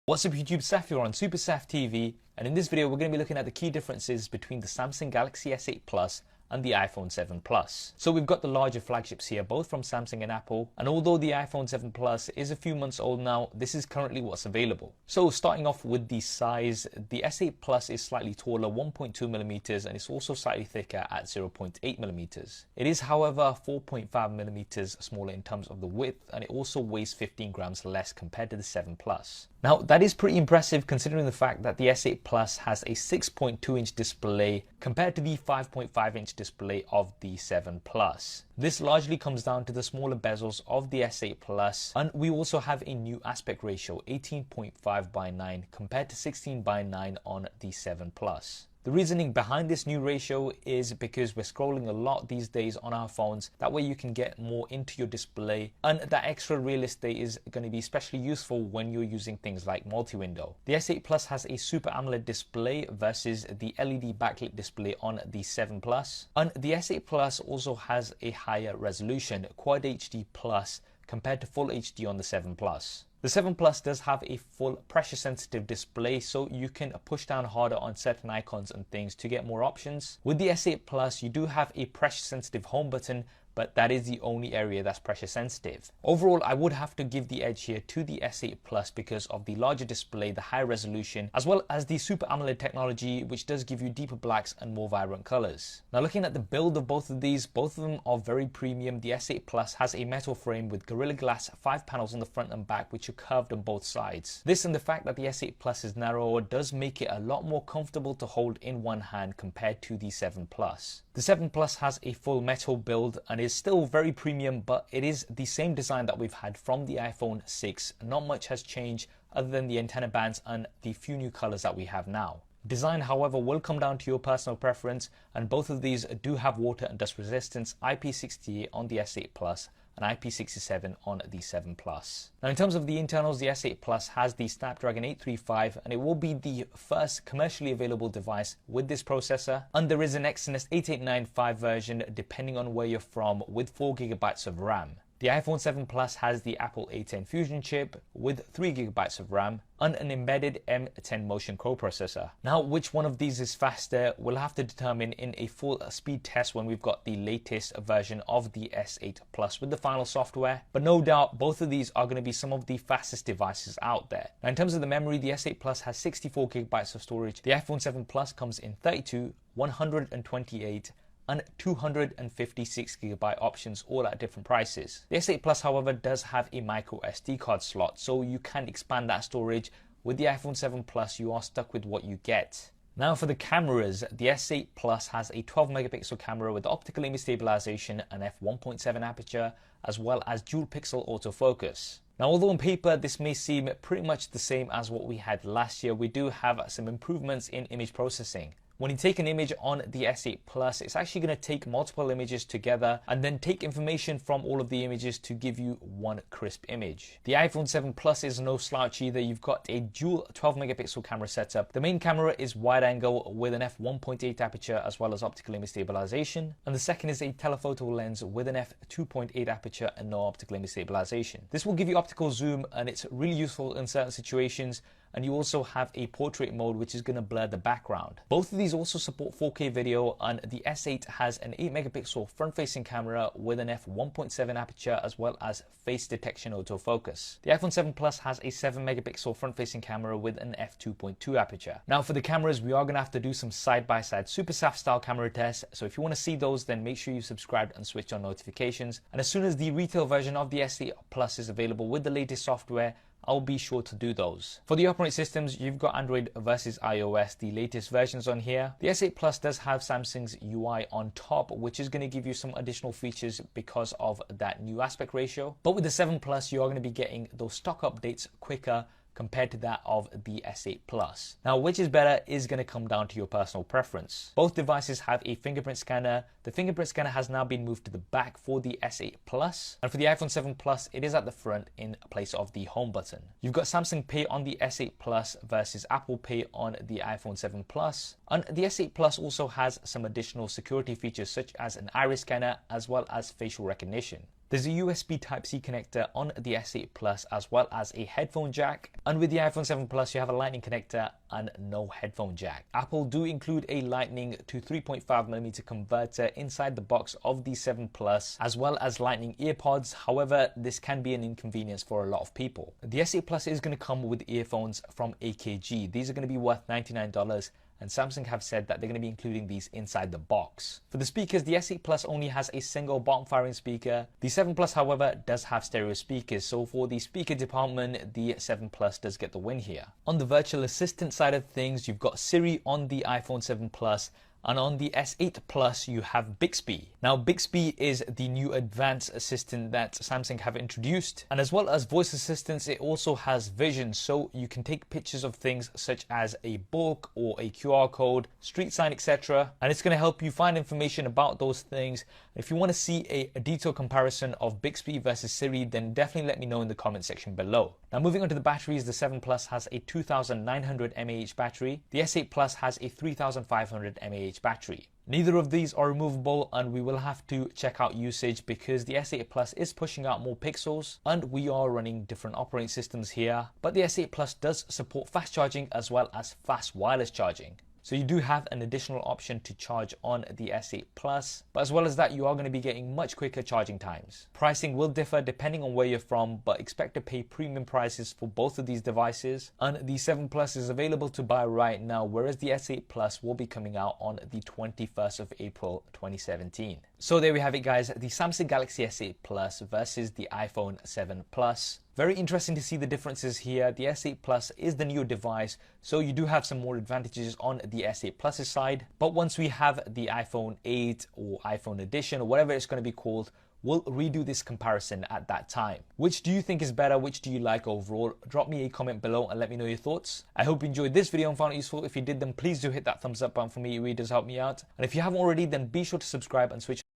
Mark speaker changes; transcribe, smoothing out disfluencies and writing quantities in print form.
Speaker 1: What's up YouTube, Saf here on Super Saf TV, and in this video we're going to be looking at the key differences between the Samsung Galaxy S8 Plus and the iPhone 7 Plus. So we've got the larger flagships here, both from Samsung and Apple, and although the iPhone 7 Plus is a few months old now, this is currently what's available. So starting off with the size, the S8 Plus is slightly taller, 1.2mm, and it's also slightly thicker at 0.8mm. It is however 4.5mm smaller in terms of the width, and it also weighs 15 grams less compared to the 7 Plus. Now that is pretty impressive considering the fact that the S8 Plus has a 6.2-inch display compared to the 5.5-inch display of the 7 Plus. This largely comes down to the smaller bezels of the S8 Plus, and we also have a new aspect ratio, 18.5:9 compared to 16:9 on the 7 Plus. The reasoning behind this new ratio is because we're scrolling a lot these days on our phones. That way you can get more into your display, and that extra real estate is going to be especially useful when you're using things like multi-window. The S8 Plus has a Super AMOLED display versus the LED backlit display on the 7 Plus. And the S8 Plus also has a higher resolution, Quad HD Plus, compared to Full HD on the 7 Plus. The 7 Plus does have a full pressure sensitive display, so you can push down harder on certain icons and things to get more options. With the S8 Plus, you do have a pressure sensitive home button, but that is the only area that's pressure sensitive. Overall, I would have to give the edge here to the S8 Plus because of the larger display, the high resolution, as well as the Super AMOLED technology, which does give you deeper blacks and more vibrant colors. Now looking at the build of both of these, both of them are very premium. The S8 Plus has a metal frame with Gorilla Glass 5 panels on the front and back, which are curved on both sides. This and the fact that the S8 Plus is narrower does make it a lot more comfortable to hold in one hand compared to the 7 Plus. The 7 Plus has a full metal build and is still very premium, but it is the same design that we've had from the iPhone 6. Not much has changed other than the antenna bands and the few new colors that we have now. Design, however, will come down to your personal preference, and both of these do have water and dust resistance, IP68 on the S8 Plus and IP67 on the 7 Plus. Now in terms of the internals, the S8 Plus has the Snapdragon 835, and it will be the first commercially available device with this processor. And there is an Exynos 8895 version depending on where you're from with 4GB of RAM. The iPhone 7 Plus has the Apple A10 Fusion chip with 3GB of RAM and an embedded M10 Motion coprocessor. Now, which one of these is faster, we'll have to determine in a full speed test when we've got the latest version of the S8 Plus with the final software. But no doubt, both of these are going to be some of the fastest devices out there. Now, in terms of the memory, the S8 Plus has 64GB of storage. The iPhone 7 Plus comes in 32, 128, and 256GB options, all at different prices. The S8 Plus, however, does have a micro SD card slot, so you can expand that storage. With the iPhone 7 Plus, you are stuck with what you get. Now for the cameras, the S8 Plus has a 12-megapixel camera with optical image stabilization and f1.7 aperture, as well as dual pixel autofocus. Now, although on paper this may seem pretty much the same as what we had last year, we do have some improvements in image processing. When you take an image on the S8 Plus, it's actually going to take multiple images together and then take information from all of the images to give you one crisp image. The iPhone 7 Plus is no slouch either. You've got a dual 12-megapixel camera setup. The main camera is wide angle with an f1.8 aperture as well as optical image stabilization. And the second is a telephoto lens with an f2.8 aperture and no optical image stabilization. This will give you optical zoom, and it's really useful in certain situations. And you also have a portrait mode, which is going to blur the background. Both of these also support 4K video, and the S8 has an 8-megapixel front-facing camera with an f1.7 aperture as well as face detection autofocus. The iPhone 7 Plus has a 7-megapixel front-facing camera with an f2.2 aperture. Now for the cameras, we are going to have to do some side-by-side Super Saf style camera tests, so if you want to see those, then make sure you subscribe and switch on notifications. And as soon as the retail version of the S8 Plus is available with the latest software, I'll be sure to do those. For the operating systems, you've got Android versus iOS, the latest versions on here. The S8 Plus does have Samsung's UI on top, which is going to give you some additional features because of that new aspect ratio. But with the 7 Plus, you are going to be getting those stock updates quicker compared to that of the S8 Plus. Now, which is better is going to come down to your personal preference. Both devices have a fingerprint scanner. The fingerprint scanner has now been moved to the back for the S8 Plus, and for the iPhone 7 Plus, it is at the front in place of the home button. You've got Samsung Pay on the S8 Plus versus Apple Pay on the iPhone 7 Plus, and the S8 Plus also has some additional security features such as an iris scanner as well as facial recognition. There's a USB Type-C connector on the S8 Plus as well as a headphone jack. And with the iPhone 7 Plus, you have a Lightning connector and no headphone jack. Apple do include a Lightning to 3.5mm converter inside the box of the 7 Plus, as well as Lightning earpods. However, this can be an inconvenience for a lot of people. The S8 Plus is going to come with earphones from AKG. These are going to be worth $99. And Samsung have said that they're going to be including these inside the box. For the speakers, the S8 Plus only has a single bottom firing speaker. The 7 Plus, however, does have stereo speakers, so for the speaker department, the 7 Plus does get the win here. On the virtual assistant side of things, you've got Siri on the iPhone 7 Plus, and on the S8 Plus, you have Bixby. Now, Bixby is the new advanced assistant that Samsung have introduced. And as well as voice assistants, it also has vision. So you can take pictures of things such as a book or a QR code, street sign, etc. And it's going to help you find information about those things. If you want to see a detailed comparison of Bixby versus Siri, then definitely let me know in the comment section below. Now, moving on to the batteries, the 7 Plus has a 2900 mAh battery. The S8 Plus has a 3500 mAh battery. Neither of these are removable, and we will have to check out usage because the S8 Plus is pushing out more pixels and we are running different operating systems here. But the S8 Plus does support fast charging as well as fast wireless charging. So you do have an additional option to charge on the S8 Plus, but as well as that, you are going to be getting much quicker charging times. Pricing will differ depending on where you're from, but expect to pay premium prices for both of these devices. And the 7 Plus is available to buy right now, whereas the S8 Plus will be coming out on the 21st of April 2017. So there we have it, guys, the Samsung Galaxy S8 Plus versus the iPhone 7 Plus. Very interesting to see the differences here. The S8 Plus is the newer device, so you do have some more advantages on the S8 Plus's side. But once we have the iPhone 8 or iPhone Edition or whatever it's going to be called, we'll redo this comparison at that time. Which do you think is better? Which do you like overall? Drop me a comment below and let me know your thoughts. I hope you enjoyed this video and found it useful. If you did, then please do hit that thumbs up button for me. It really does help me out. And if you haven't already, then be sure to subscribe and switch